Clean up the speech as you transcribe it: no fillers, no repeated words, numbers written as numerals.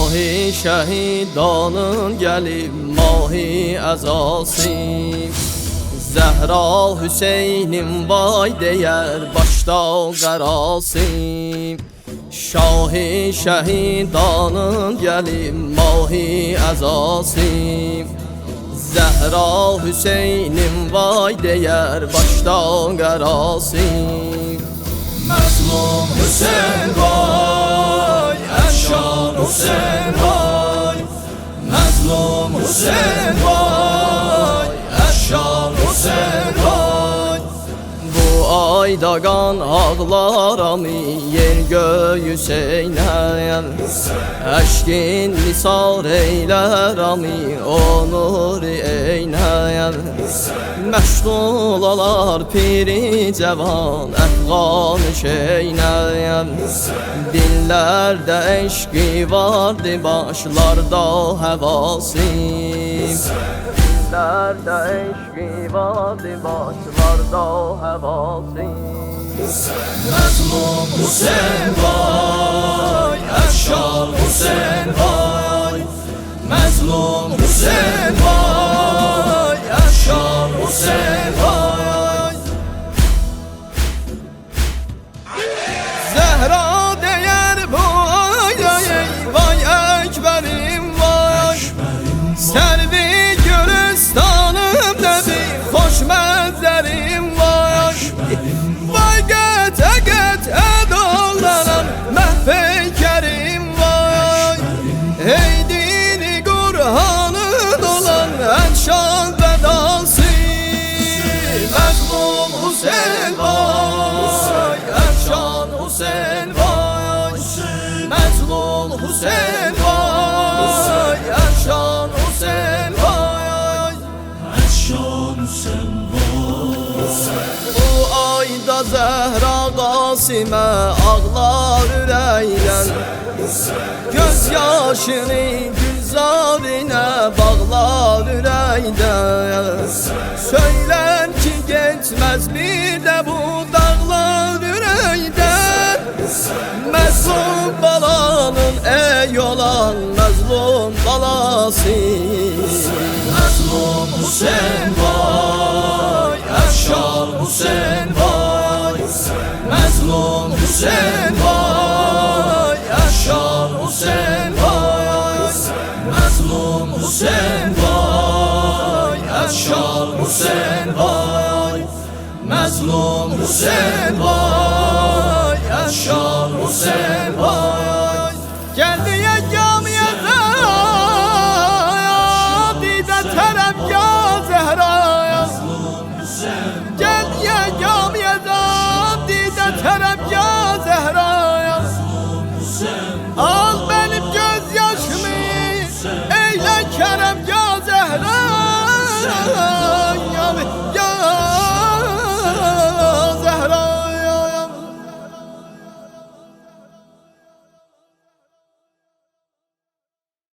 Şahi şehidanın gelip mahi azası, Zehra Hüseyin'in vay değer başta qarası. Şahi şehidanın gelip mahi azası, Zehra Hüseyin'in vay değer başta qarası. Mazlum Hüseyin vay, Erşan Hüseyin vay. Mazlum Hüseyin vay, Erşan Hüseyin vay. Bu ayda qan ağlaramı yer göy Hüseynə, Əşkin nisar eylərəmi onur eynə. Məşğul olar piri cavan əfğan şeynə, Dillərdə eşqi vardı başlarda həvası, Dillerde eşqi vardı başlarda həvası. Mazlum Hüseyin vay, Erşan Hüseyin vay. Mazlum Hüseyin vay, Erşan Hüseyin vay. Zehra değer vay, vay Ekberim vay. Servi Gülistanım dedi hoş mənzərim vay. Vay qətə qətə dolanan məhpeykerim vay. Ey dini Qur'anı dolan ənşan vedası. Mazlum Hüseyin vay, Erşan Hüseyin vay. Mazlum Hüseyin vay, Erşan Hüseyin vay. Erşan Hüseyin vay. Bu ayda Zehra Qasimə ağlar ürəkdən, Göz yaşını gülzarinə bağlar ürəkdən. Söylər ki geçməz bir də bu dağlar ürəkdən. Məzlum balanın ey olan məzlum balası. Mazlum Hüseyin vay, Erşan Hüseyin vay. Mazlum Hüseyin vay, Erşan Hüseyin vay. Mazlum Hüseyin vay, Erşan Hüseyin vay. Mazlum Hüseyin vay, Erşan Hüseyin vay. Geldiye camiye dide tərəf ya Zehra'ya. Geldiye camiye dide tərəf ya Zehra'ya.